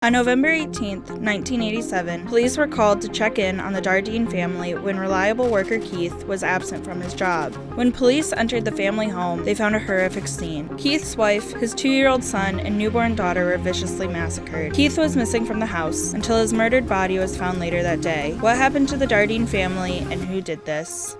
On November 18th, 1987, police were called to check in on the Dardeen family when reliable worker Keith was absent from his job. When police entered the family home, they found a horrific scene. Keith's wife, his 2-year-old son, and newborn daughter were viciously massacred. Keith was missing from the house until his murdered body was found later that day. What happened to the Dardeen family and who did this?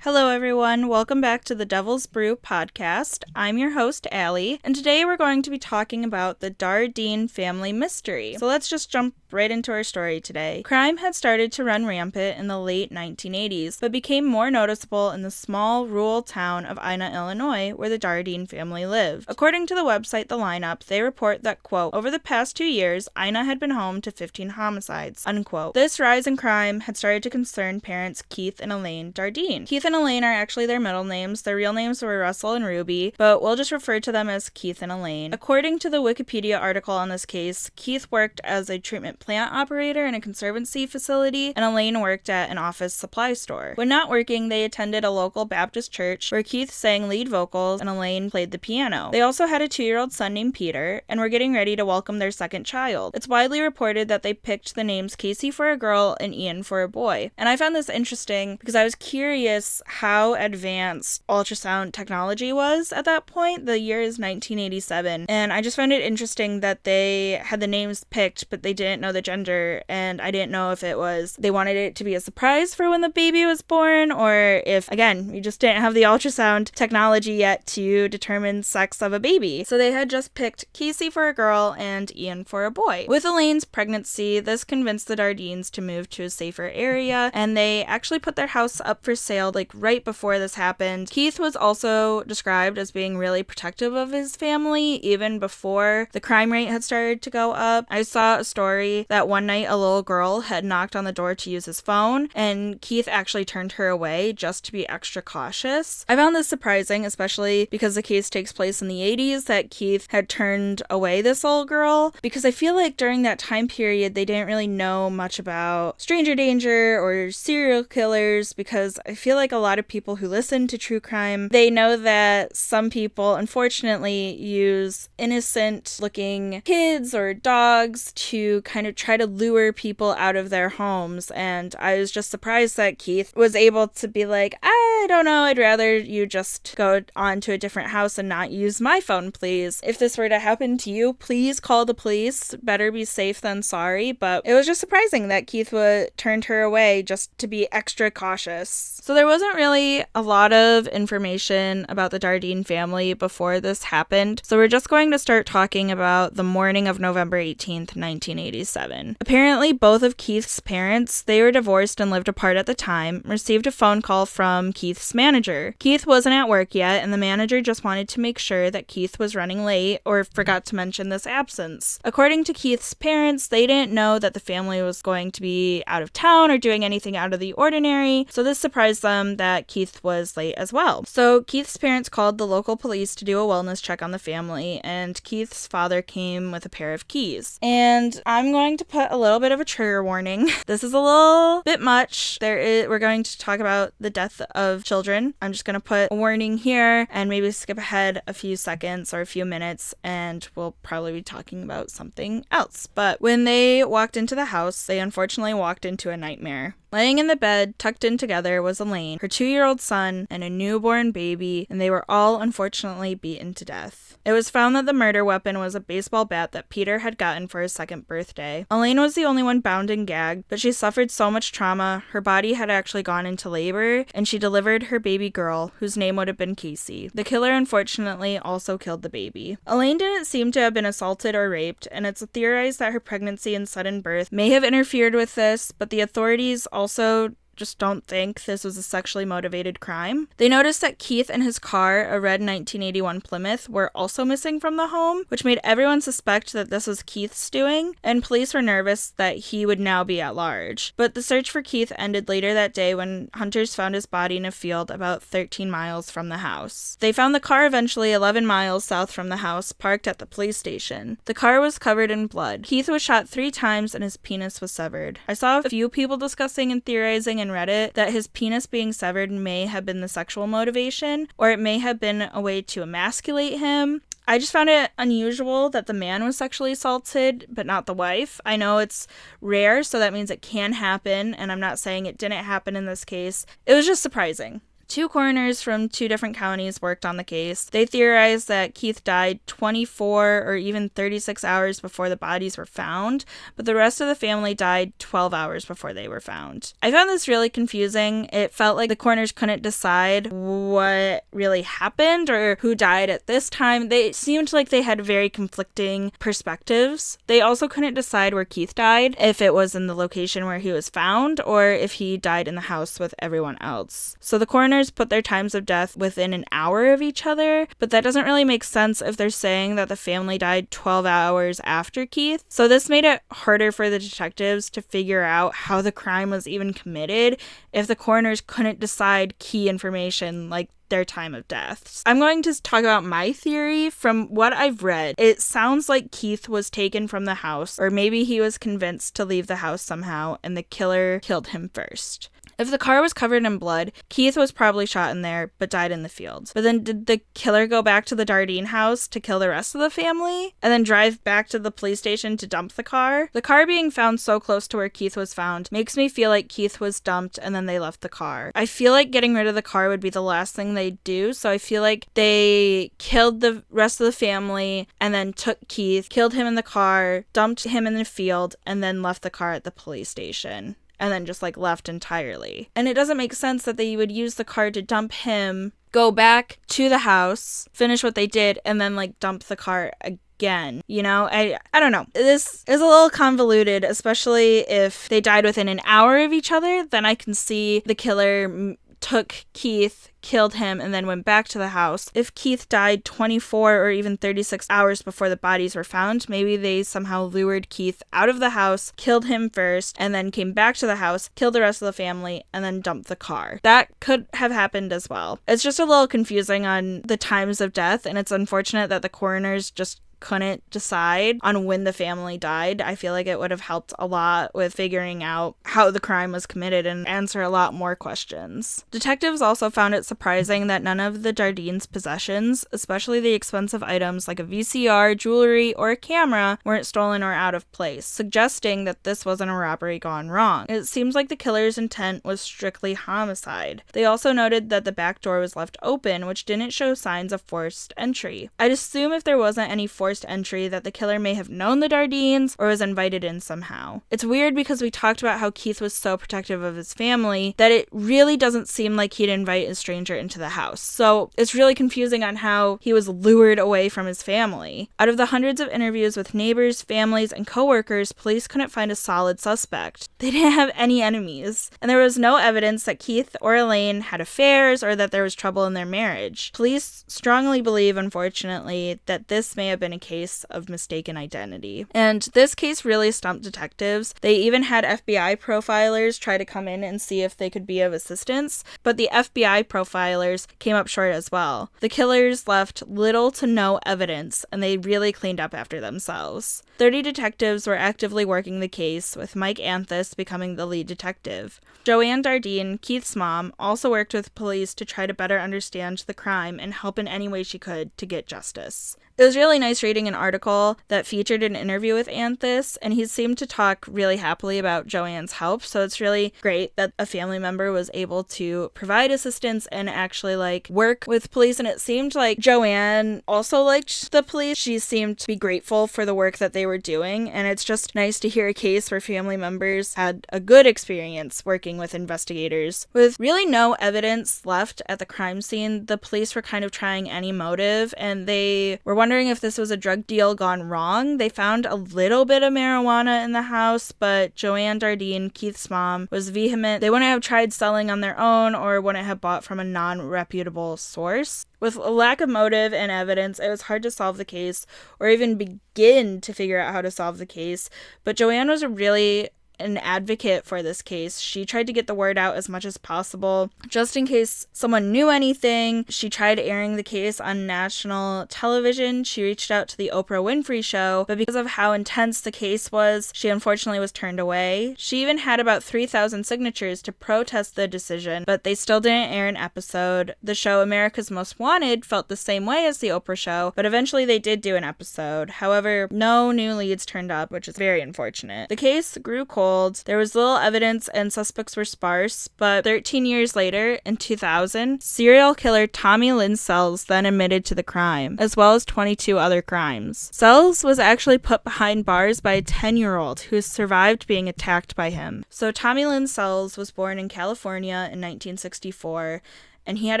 Hello everyone, welcome back to the Devil's Brew podcast. I'm your host, Ally, and today we're going to be talking about the Dardeen family mystery. So let's just jump right into our story today. Crime had started to run rampant in the late 1980s, but became more noticeable in the small, rural town of Ina, Illinois, where the Dardeen family lived. According to the website The Lineup, they report that, quote, over the past 2 years, Ina had been home to 15 homicides, unquote. This rise in crime had started to concern parents Keith and Elaine Dardeen. Keith and Elaine are actually their middle names. Their real names were Russell and Ruby, but we'll just refer to them as Keith and Elaine. According to the Wikipedia article on this case, Keith worked as a treatment plant operator in a conservancy facility, and Elaine worked at an office supply store. When not working, they attended a local Baptist church where Keith sang lead vocals and Elaine played the piano. They also had a 2-year-old son named Peter, and were getting ready to welcome their second child. It's widely reported that they picked the names Casey for a girl and Ian for a boy. And I found this interesting because I was curious how advanced ultrasound technology was at that point. The year is 1987, and I just found it interesting that they had the names picked, but they didn't know the gender, and I didn't know if it was they wanted it to be a surprise for when the baby was born, or if, again, we just didn't have the ultrasound technology yet to determine sex of a baby. So they had just picked Casey for a girl and Ian for a boy. With Elaine's pregnancy, this convinced the Dardeens to move to a safer area, and they actually put their house up for sale right before this happened. Keith was also described as being really protective of his family even before the crime rate had started to go up. I saw a story that one night a little girl had knocked on the door to use his phone, and Keith actually turned her away just to be extra cautious. I found this surprising, especially because the case takes place in the 80s, that Keith had turned away this little girl, because I feel like during that time period they didn't really know much about stranger danger or serial killers, because I feel like a lot of people who listen to true crime, they know that some people unfortunately use innocent looking kids or dogs to kind of try to lure people out of their homes, and I was just surprised that Keith was able to be like, I don't know, I'd rather you just go on to a different house and not use my phone, please. If this were to happen to you, please call the police. Better be safe than sorry. But it was just surprising that Keith turned her away just to be extra cautious. So there wasn't really a lot of information about the Dardeen family before this happened, so we're just going to start talking about the morning of November 18th, 1987. Apparently, both of Keith's parents, they were divorced and lived apart at the time, received a phone call from Keith's manager. Keith wasn't at work yet, and the manager just wanted to make sure that Keith was running late or forgot to mention this absence. According to Keith's parents, they didn't know that the family was going to be out of town or doing anything out of the ordinary, so this surprised them that Keith was late as well. So Keith's parents called the local police to do a wellness check on the family, and Keith's father came with a pair of keys. And I'm going to put a little bit of a trigger warning. This is a little bit much. We're going to talk about the death of children. I'm just going to put a warning here and maybe skip ahead a few seconds or a few minutes, and we'll probably be talking about something else. But when they walked into the house, they unfortunately walked into a nightmare. Laying in the bed, tucked in together, was Elaine, her 2-year-old son, and a newborn baby, and they were all unfortunately beaten to death. It was found that the murder weapon was a baseball bat that Peter had gotten for his 2nd birthday. Elaine was the only one bound and gagged, but she suffered so much trauma, her body had actually gone into labor, and she delivered her baby girl, whose name would have been Casey. The killer unfortunately also killed the baby. Elaine didn't seem to have been assaulted or raped, and it's theorized that her pregnancy and sudden birth may have interfered with this, but the authorities also just don't think this was a sexually motivated crime. They noticed that Keith and his car, a red 1981 Plymouth, were also missing from the home, which made everyone suspect that this was Keith's doing, and police were nervous that he would now be at large. But the search for Keith ended later that day when hunters found his body in a field about 13 miles from the house. They found the car eventually 11 miles south from the house, parked at the police station. The car was covered in blood. Keith was shot 3 times and his penis was severed. I saw a few people discussing and theorizing in Reddit that his penis being severed may have been the sexual motivation, or it may have been a way to emasculate him. I just found it unusual that the man was sexually assaulted, but not the wife. I know it's rare, so that means it can happen, and I'm not saying it didn't happen in this case. It was just surprising. 2 coroners from 2 different counties worked on the case. They theorized that Keith died 24 or even 36 hours before the bodies were found, but the rest of the family died 12 hours before they were found. I found this really confusing. It felt like the coroners couldn't decide what really happened or who died at this time. They seemed like they had very conflicting perspectives. They also couldn't decide where Keith died, if it was in the location where he was found or if he died in the house with everyone else. So the coroners put their times of death within an hour of each other, but that doesn't really make sense if they're saying that the family died 12 hours after Keith. So this made it harder for the detectives to figure out how the crime was even committed if the coroners couldn't decide key information like their time of death. I'm going to talk about my theory. From what I've read, it sounds like Keith was taken from the house, or maybe he was convinced to leave the house somehow and the killer killed him first. If the car was covered in blood, Keith was probably shot in there, but died in the field. But then did the killer go back to the Dardeen house to kill the rest of the family? And then drive back to the police station to dump the car? The car being found so close to where Keith was found makes me feel like Keith was dumped and then they left the car. I feel like getting rid of the car would be the last thing they'd do, so I feel like they killed the rest of the family and then took Keith, killed him in the car, dumped him in the field, and then left the car at the police station. And then just left entirely. And it doesn't make sense that they would use the car to dump him, go back to the house, finish what they did, and then dump the car again. You know, I don't know. This is a little convoluted, especially if they died within an hour of each other. Then I can see the killer took Keith, killed him, and then went back to the house. If Keith died 24 or even 36 hours before the bodies were found, maybe they somehow lured Keith out of the house, killed him first, and then came back to the house, killed the rest of the family, and then dumped the car. That could have happened as well. It's just a little confusing on the times of death, and it's unfortunate that the coroners just couldn't decide on when the family died. I feel like it would have helped a lot with figuring out how the crime was committed and answer a lot more questions. Detectives also found it surprising that none of the Dardeens' possessions, especially the expensive items like a VCR, jewelry, or a camera, weren't stolen or out of place, suggesting that this wasn't a robbery gone wrong. It seems like the killer's intent was strictly homicide. They also noted that the back door was left open, which didn't show signs of forced entry. I'd assume if there wasn't any forced entry that the killer may have known the Dardeens or was invited in somehow. It's weird because we talked about how Keith was so protective of his family that it really doesn't seem like he'd invite a stranger into the house. So it's really confusing on how he was lured away from his family. Out of the hundreds of interviews with neighbors, families, and coworkers, police couldn't find a solid suspect. They didn't have any enemies, and there was no evidence that Keith or Elaine had affairs or that there was trouble in their marriage. Police strongly believe, unfortunately, that this may have been a case of mistaken identity. And this case really stumped detectives. They even had FBI profilers try to come in and see if they could be of assistance, but the FBI profilers came up short as well. The killers left little to no evidence, and they really cleaned up after themselves. 30 detectives were actively working the case, with Mike Anthus becoming the lead detective. Joanne Dardeen, Keith's mom, also worked with police to try to better understand the crime and help in any way she could to get justice. It was really nice reading an article that featured an interview with Anthus, and he seemed to talk really happily about Joanne's help, so it's really great that a family member was able to provide assistance and actually work with police, and it seemed like Joanne also liked the police. She seemed to be grateful for the work that they were doing, and it's just nice to hear a case where family members had a good experience working with investigators. With really no evidence left at the crime scene, the police were kind of trying any motive, and they were wondering if this was a drug deal gone wrong. They found a little bit of marijuana in the house, but Joanne Dardeen, Keith's mom, was vehement. They wouldn't have tried selling on their own or wouldn't have bought from a non-reputable source. With a lack of motive and evidence, it was hard to solve the case or even begin to figure out how to solve the case. But Joanne was really an advocate for this case. She tried to get the word out as much as possible, just in case someone knew anything. She tried airing the case on national television. She reached out to the Oprah Winfrey Show, but because of how intense the case was, she unfortunately was turned away. She even had about 3,000 signatures to protest the decision, but they still didn't air an episode. The show America's Most Wanted felt the same way as the Oprah Show, but eventually they did do an episode. However, no new leads turned up, which is very unfortunate. The case grew cold. There was little evidence and suspects were sparse, but 13 years later, in 2000, serial killer Tommy Lynn Sells then admitted to the crime, as well as 22 other crimes. Sells was actually put behind bars by a 10-year-old who survived being attacked by him. So Tommy Lynn Sells was born in California in 1964, and he had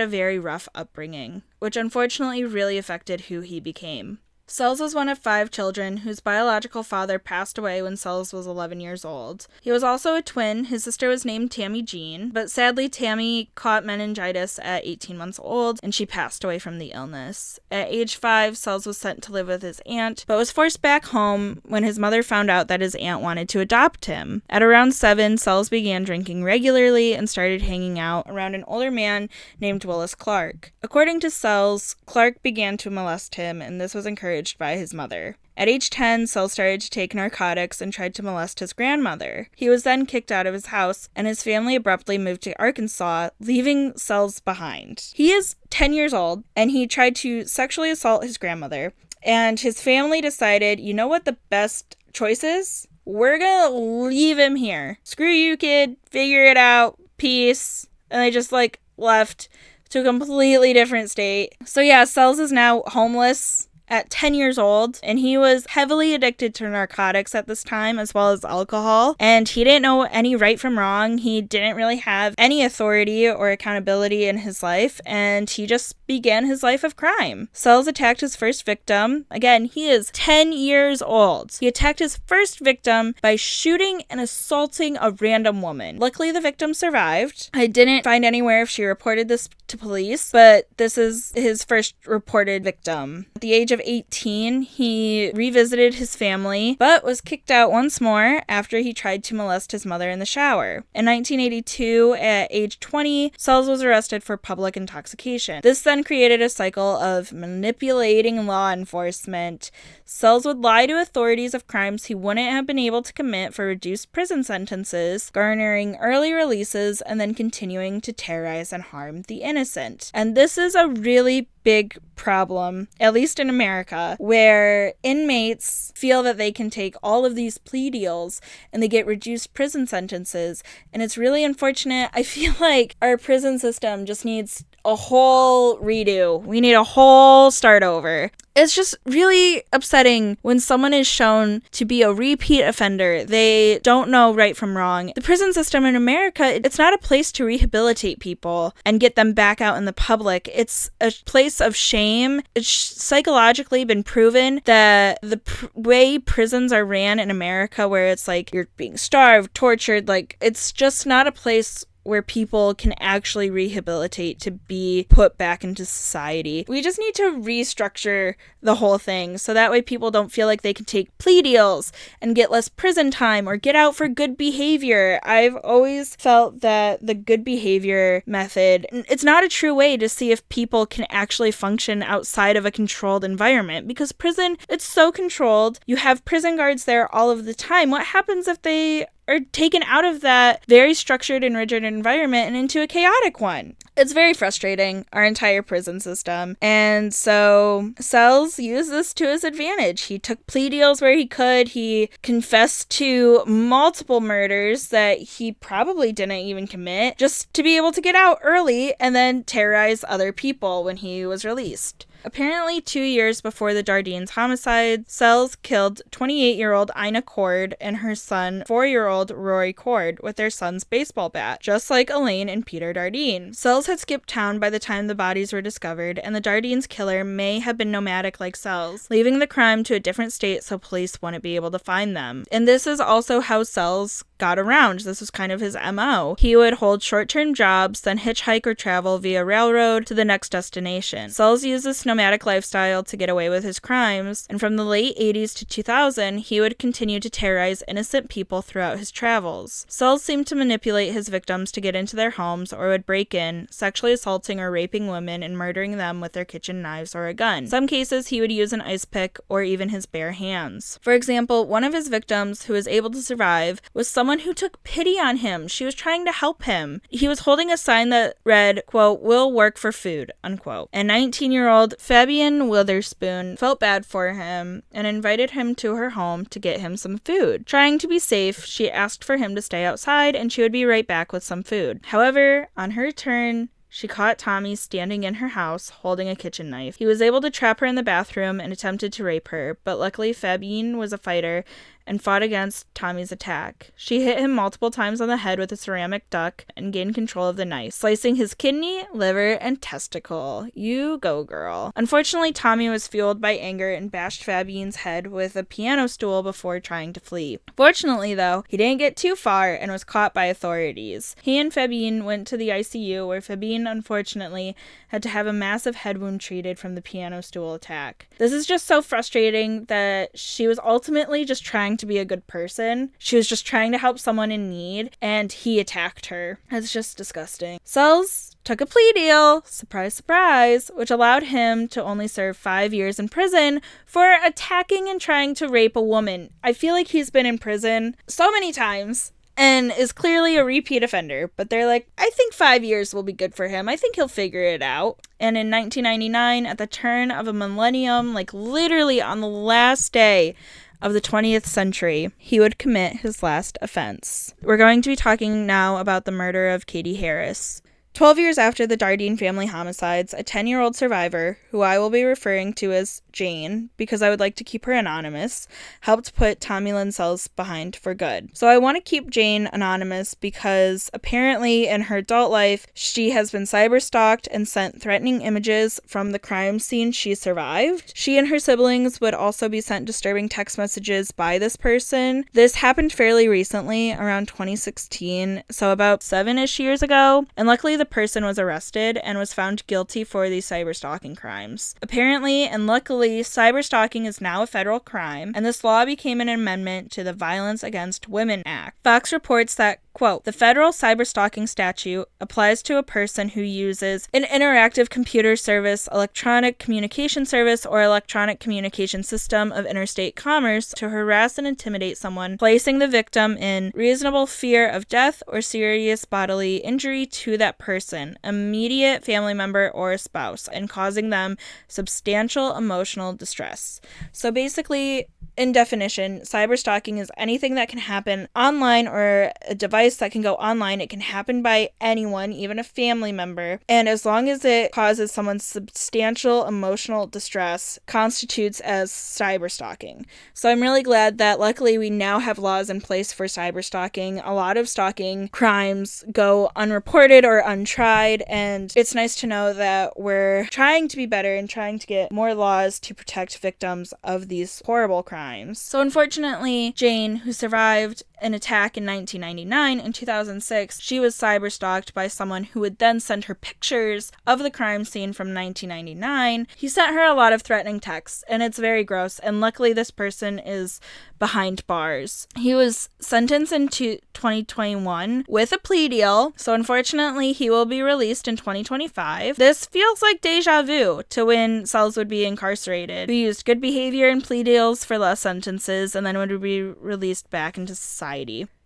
a very rough upbringing, which unfortunately really affected who he became. Sells was one of 5 children whose biological father passed away when Sells was 11 years old. He was also a twin. His sister was named Tammy Jean, but sadly Tammy caught meningitis at 18 months old and she passed away from the illness. At age 5, Sells was sent to live with his aunt, but was forced back home when his mother found out that his aunt wanted to adopt him. At around 7, Sells began drinking regularly and started hanging out around an older man named Willis Clark. According to Sells, Clark began to molest him, and this was encouraged by his mother. At age 10, Sells started to take narcotics and tried to molest his grandmother. He was then kicked out of his house, and his family abruptly moved to Arkansas, leaving Sells behind. He is 10 years old, and he tried to sexually assault his grandmother, and his family decided, you know what the best choice is? We're gonna leave him here. Screw you, kid. Figure it out. Peace. And they just, left to a completely different state. So yeah, Sells is now homeless at 10 years old, and he was heavily addicted to narcotics at this time, as well as alcohol, and he didn't know any right from wrong. He didn't really have any authority or accountability in his life, and he just began his life of crime. Sells attacked his first victim. Again, he is 10 years old. He attacked his first victim by shooting and assaulting a random woman. Luckily, the victim survived. I didn't find anywhere if she reported this to police, but this is his first reported victim. At the age of 18, he revisited his family, but was kicked out once more after he tried to molest his mother in the shower. In 1982, at age 20, Sells was arrested for public intoxication. This then created a cycle of manipulating law enforcement. Sells would lie to authorities of crimes he wouldn't have been able to commit for reduced prison sentences, garnering early releases, and then continuing to terrorize and harm the innocent. And this is a really big problem, at least in America, where inmates feel that they can take all of these plea deals and they get reduced prison sentences, and it's really unfortunate. I feel like our prison system just needs a whole redo. We need a whole start over. It's just really upsetting when someone is shown to be a repeat offender. They don't know right from wrong. The prison system in America, it's not a place to rehabilitate people and get them back out in the public. It's a place of shame. It's psychologically been proven that the way prisons are ran in America, where it's like you're being starved, tortured, it's just not a place where people can actually rehabilitate to be put back into society. We just need to restructure the whole thing so that way people don't feel like they can take plea deals and get less prison time or get out for good behavior. I've always felt that the good behavior method, it's not a true way to see if people can actually function outside of a controlled environment, because prison, it's so controlled. You have prison guards there all of the time. What happens if they are taken out of that very structured and rigid environment and into a chaotic one? It's very frustrating, our entire prison system. And so Sells used this to his advantage. He took plea deals where he could. He confessed to multiple murders that he probably didn't even commit, just to be able to get out early and then terrorize other people when he was released. Apparently 2 years before the Dardeens' homicide, Sells killed 28-year-old Ina Cord and her son, 4-year-old Rory Cord, with their son's baseball bat, just like Elaine and Peter Dardeen. Sells had skipped town by the time the bodies were discovered, and the Dardeens' killer may have been nomadic like Sells, leaving the crime to a different state so police wouldn't be able to find them. And this is also how Sells got around. This was kind of his MO. He would hold short-term jobs, then hitchhike or travel via railroad to the next destination. Sells used this nomadic lifestyle to get away with his crimes, and from the late 80s to 2000, he would continue to terrorize innocent people throughout his travels. Sells seemed to manipulate his victims to get into their homes or would break in, sexually assaulting or raping women and murdering them with their kitchen knives or a gun. In some cases, he would use an ice pick or even his bare hands. For example, one of his victims, who was able to survive, was someone who took pity on him. She was trying to help him. He was holding a sign that read, quote, "Will work for food," unquote. And 19-year-old Fabian Witherspoon felt bad for him and invited him to her home to get him some food. Trying to be safe, she asked for him to stay outside and she would be right back with some food. However, on her return, she caught Tommy standing in her house holding a kitchen knife. He was able to trap her in the bathroom and attempted to rape her, but luckily Fabian was a fighter and fought against Tommy's attack. She hit him multiple times on the head with a ceramic duck and gained control of the knife, slicing his kidney, liver, and testicle. You go, girl. Unfortunately, Tommy was fueled by anger and bashed Fabian's head with a piano stool before trying to flee. Fortunately, though, he didn't get too far and was caught by authorities. He and Fabian went to the ICU, where Fabian, unfortunately, had to have a massive head wound treated from the piano stool attack. This is just so frustrating that she was ultimately just trying to be a good person. She was just trying to help someone in need, and he attacked her. It's just disgusting. Sells took a plea deal, surprise, surprise, which allowed him to only serve 5 years in prison for attacking and trying to rape a woman. I feel like he's been in prison so many times and is clearly a repeat offender, but they're like, I think 5 years will be good for him. I think he'll figure it out. And in 1999, at the turn of a millennium, like literally on the last day of the 20th century, he would commit his last offense. We're going to be talking now about the murder of Katie Harris. 12 years after the Dardeen family homicides, a 10-year-old survivor, who I will be referring to as Jane, because I would like to keep her anonymous, helped put Tommy Lynn Sells behind for good. So I want to keep Jane anonymous because apparently in her adult life, she has been cyberstalked and sent threatening images from the crime scene she survived. She and her siblings would also be sent disturbing text messages by this person. This happened fairly recently, around 2016, so about 7-ish years ago, and luckily the person was arrested and was found guilty for these cyberstalking crimes. Apparently, and luckily, cyberstalking is now a federal crime, and this law became an amendment to the Violence Against Women Act. Fox reports that, quote, "The federal cyberstalking statute applies to a person who uses an interactive computer service, electronic communication service, or electronic communication system of interstate commerce to harass and intimidate someone, placing the victim in reasonable fear of death or serious bodily injury to that person, immediate family member, or a spouse, and causing them substantial emotional distress." So basically, in definition, cyberstalking is anything that can happen online or a device that can go online. It can happen by anyone, even a family member. And as long as it causes someone substantial emotional distress, constitutes as cyberstalking. So I'm really glad that luckily we now have laws in place for cyberstalking. A lot of stalking crimes go unreported or untried, and it's nice to know that we're trying to be better and trying to get more laws to protect victims of these horrible crimes. So unfortunately, Jane, who survived an attack in 1999 and 2006, she was cyberstalked by someone who would then send her pictures of the crime scene from 1999. He sent her a lot of threatening texts, and it's very gross, and luckily this person is behind bars. He was sentenced in 2021 with a plea deal, so unfortunately he will be released in 2025. This feels like deja vu to when Sells would be incarcerated. He used good behavior and plea deals for less sentences and then would be released back into society.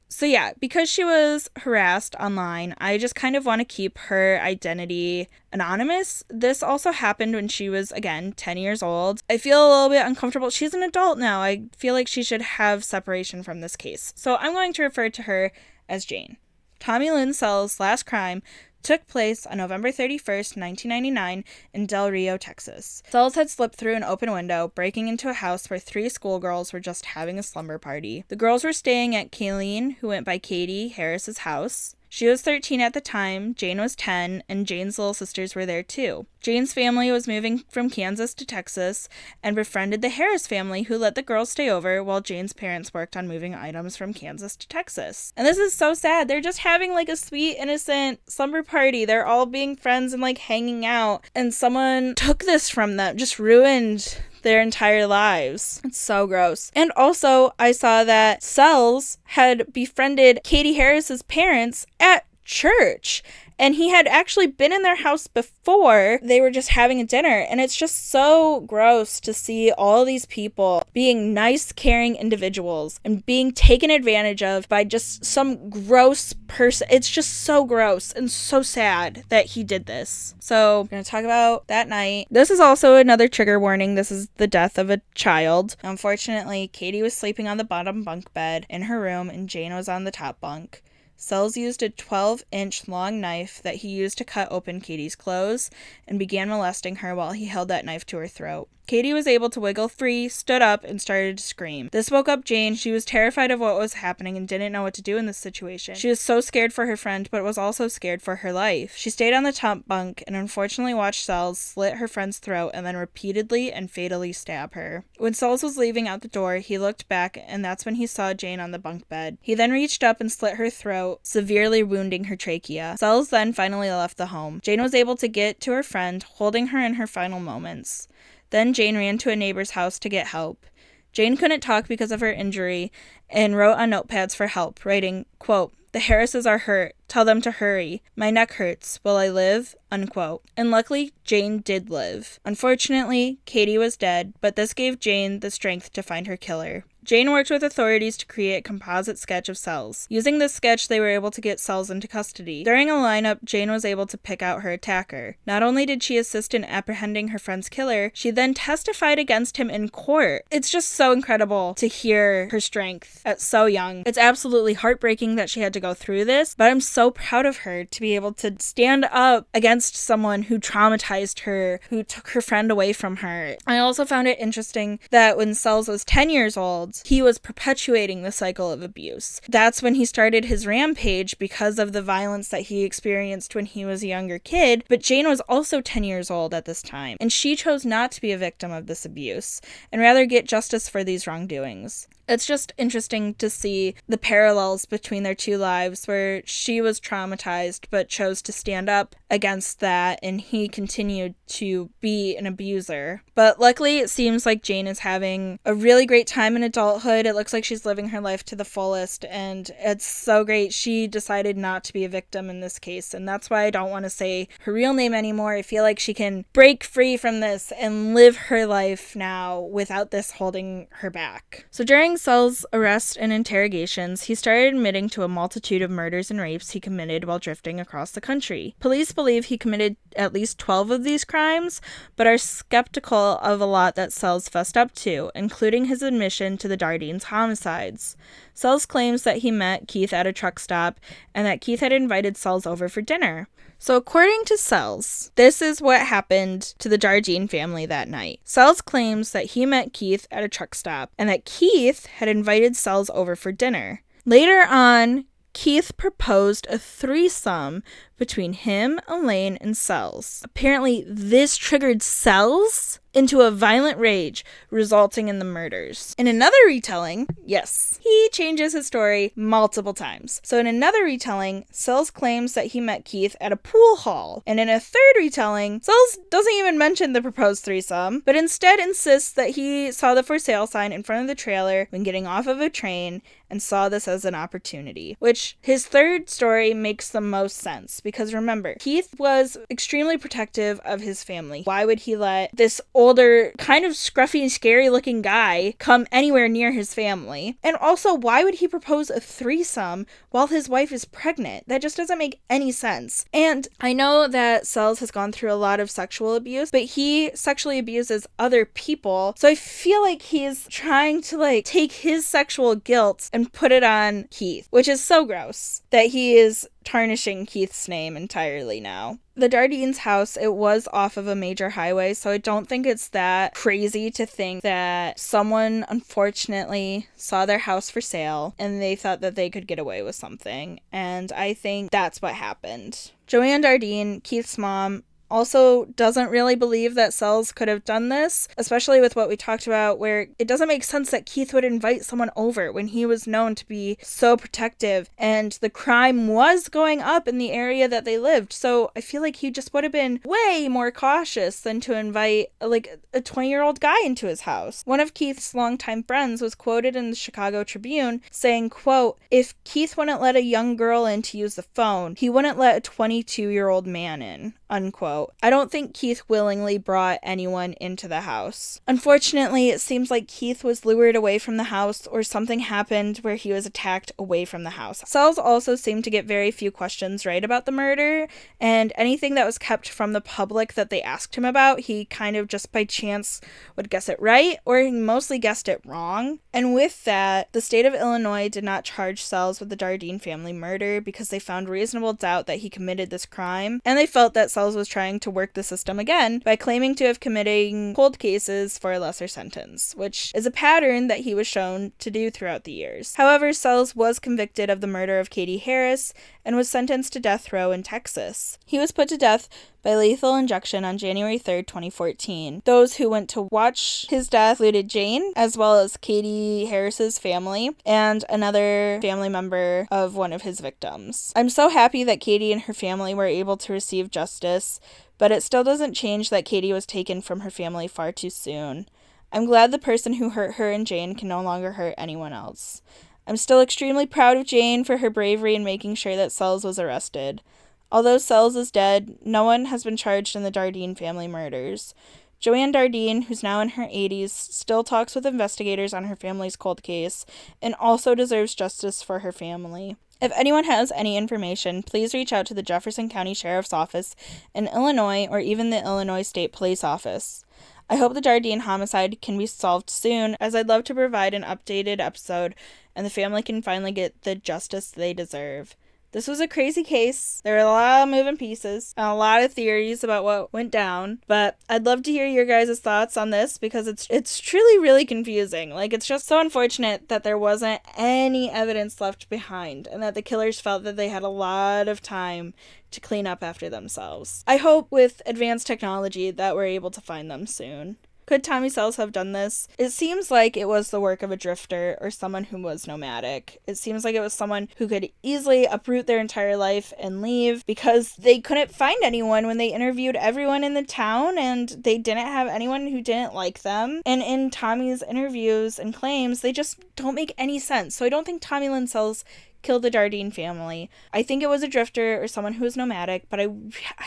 So yeah, because she was harassed online, I just kind of want to keep her identity anonymous. This also happened when she was, again, 10 years old. I feel a little bit uncomfortable. She's an adult now. I feel like she should have separation from this case. So I'm going to refer to her as Jane. Tommy Lynn Sells' last crime took place on November 31st, 1999 in Del Rio, Texas. Cells had slipped through an open window, breaking into a house where 3 schoolgirls were just having a slumber party. The girls were staying at Kayleen, who went by Katie, Harris's house. She was 13 at the time, Jane was 10, and Jane's little sisters were there too. Jane's family was moving from Kansas to Texas and befriended the Harris family, who let the girls stay over while Jane's parents worked on moving items from Kansas to Texas. And this is so sad. They're just having like a sweet, innocent slumber party. They're all being friends and like hanging out, and someone took this from them, just ruined their entire lives. It's so gross. And also, I saw that Cells had befriended Katie Harris's parents at church, and he had actually been in their house before. They were just having a dinner, and it's just so gross to see all these people being nice, caring individuals and being taken advantage of by just some gross person. It's just so gross and so sad that he did this. So I'm going to talk about that night. This is also another trigger warning. This is the death of a child. Unfortunately, Katie was sleeping on the bottom bunk bed in her room, and Jane was on the top bunk. Cells used a 12-inch long knife that he used to cut open Katie's clothes and began molesting her while he held that knife to her throat. Katie was able to wiggle free, stood up, and started to scream. This woke up Jane. She was terrified of what was happening and didn't know what to do in this situation. She was so scared for her friend, but was also scared for her life. She stayed on the top bunk and unfortunately watched Cells slit her friend's throat and then repeatedly and fatally stab her. When Cells was leaving out the door, he looked back, and that's when he saw Jane on the bunk bed. He then reached up and slit her throat, severely wounding her trachea. Cells then finally left the home. Jane was able to get to her friend, holding her in her final moments. Then Jane ran to a neighbor's house to get help. Jane couldn't talk because of her injury and wrote on notepads for help, writing, quote, "The Harrises are hurt. Tell them to hurry. My neck hurts. Will I live?" Unquote. And luckily, Jane did live. Unfortunately, Katie was dead, but this gave Jane the strength to find her killer. Jane worked with authorities to create a composite sketch of Cells. Using this sketch, they were able to get Cells into custody. During a lineup, Jane was able to pick out her attacker. Not only did she assist in apprehending her friend's killer, she then testified against him in court. It's just so incredible to hear her strength at so young. It's absolutely heartbreaking that she had to go through this, but I'm so proud of her to be able to stand up against someone who traumatized her, who took her friend away from her. I also found it interesting that when Cells was 10 years old, he was perpetuating the cycle of abuse. That's when he started his rampage because of the violence that he experienced when he was a younger kid, but Jane was also 10 years old at this time, and she chose not to be a victim of this abuse, and rather get justice for these wrongdoings. It's just interesting to see the parallels between their two lives, where she was traumatized but chose to stand up against that, and he continued to be an abuser. But luckily, it seems like Jane is having a really great time in adulthood. It looks like she's living her life to the fullest, and it's so great. She decided not to be a victim in this case, and that's why I don't want to say her real name anymore. I feel like she can break free from this and live her life now without this holding her back. So during Cells' arrest and interrogations, he started admitting to a multitude of murders and rapes he committed while drifting across the country. Police believe he committed at least 12 of these crimes, but are skeptical of a lot that Cells fessed up to, including his admission to the Dardeen's homicides. Cells claims that he met Keith at a truck stop and that Keith had invited Cells over for dinner. So according to Cells, this is what happened to the Dardeen family that night. Cells claims that he met Keith at a truck stop and that Keith had invited Cells over for dinner. Later on, Keith proposed a threesome between him, Elaine, and Cells. Apparently, this triggered Cells into a violent rage, resulting in the murders. In another retelling, yes, he changes his story multiple times. So in another retelling, Cells claims that he met Keith at a pool hall. And in a third retelling, Cells doesn't even mention the proposed threesome, but instead insists that he saw the for sale sign in front of the trailer when getting off of a train and saw this as an opportunity, which his third story makes the most sense. Because remember, Keith was extremely protective of his family. Why would he let this older, kind of scruffy, scary-looking guy come anywhere near his family? And also, why would he propose a threesome while his wife is pregnant? That just doesn't make any sense. And I know that Cells has gone through a lot of sexual abuse, but he sexually abuses other people. So I feel like he's trying to, take his sexual guilt and put it on Keith, which is so gross that he is tarnishing Keith's name entirely now. The Dardeens' house, it was off of a major highway, so I don't think it's that crazy to think that someone unfortunately saw their house for sale and they thought that they could get away with something. And I think that's what happened. Joanne Dardeen, Keith's mom, also doesn't really believe that Sells could have done this, especially with what we talked about, where it doesn't make sense that Keith would invite someone over when he was known to be so protective and the crime was going up in the area that they lived. So I feel like he just would have been way more cautious than to invite like a 20-year-old guy into his house. One of Keith's longtime friends was quoted in the Chicago Tribune saying, quote, "If Keith wouldn't let a young girl in to use the phone, he wouldn't let a 22-year-old man in," unquote. I don't think Keith willingly brought anyone into the house. Unfortunately, it seems like Keith was lured away from the house or something happened where he was attacked away from the house. Sells also seemed to get very few questions right about the murder, and anything that was kept from the public that they asked him about, he kind of just by chance would guess it right, or he mostly guessed it wrong. And with that, the state of Illinois did not charge Sells with the Dardeen family murder because they found reasonable doubt that he committed this crime, and they felt that Sells was trying to work the system again by claiming to have committing cold cases for a lesser sentence, which is a pattern that he was shown to do throughout the years. However, Sells was convicted of the murder of Katie Harris and was sentenced to death row in Texas. He was put to death by lethal injection on January 3rd, 2014. Those who went to watch his death included Jane, as well as Katie Harris's family, and another family member of one of his victims. I'm so happy that Katie and her family were able to receive justice, but it still doesn't change that Katie was taken from her family far too soon. I'm glad the person who hurt her and Jane can no longer hurt anyone else. I'm still extremely proud of Jane for her bravery in making sure that Sells was arrested. Although Sells is dead, no one has been charged in the Dardeen family murders. Joanne Dardeen, who's now in her 80s, still talks with investigators on her family's cold case and also deserves justice for her family. If anyone has any information, please reach out to the Jefferson County Sheriff's Office in Illinois or even the Illinois State Police Office. I hope the Dardeen homicide can be solved soon, as I'd love to provide an updated episode and the family can finally get the justice they deserve. This was a crazy case. There were a lot of moving pieces and a lot of theories about what went down, but I'd love to hear your guys' thoughts on this because it's truly really confusing. Like, it's just so unfortunate that there wasn't any evidence left behind and that the killers felt that they had a lot of time to clean up after themselves. I hope with advanced technology that we're able to find them soon. Could Tommy Sells have done this? It seems like it was the work of a drifter or someone who was nomadic. It seems like it was someone who could easily uproot their entire life and leave because they couldn't find anyone when they interviewed everyone in the town and they didn't have anyone who didn't like them. And in Tommy's interviews and claims, they just don't make any sense. So I don't think Tommy Lynn Sells killed the Dardeen family. I think it was a drifter or someone who was nomadic, but I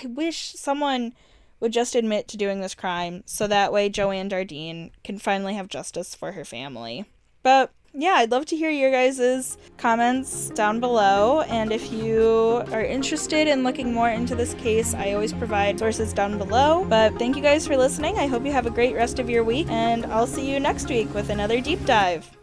wish someone would just admit to doing this crime so that way Joanne Dardeen can finally have justice for her family. But yeah, I'd love to hear your guys' comments down below, and if you are interested in looking more into this case, I always provide sources down below. But thank you guys for listening. I hope you have a great rest of your week, and I'll see you next week with another deep dive.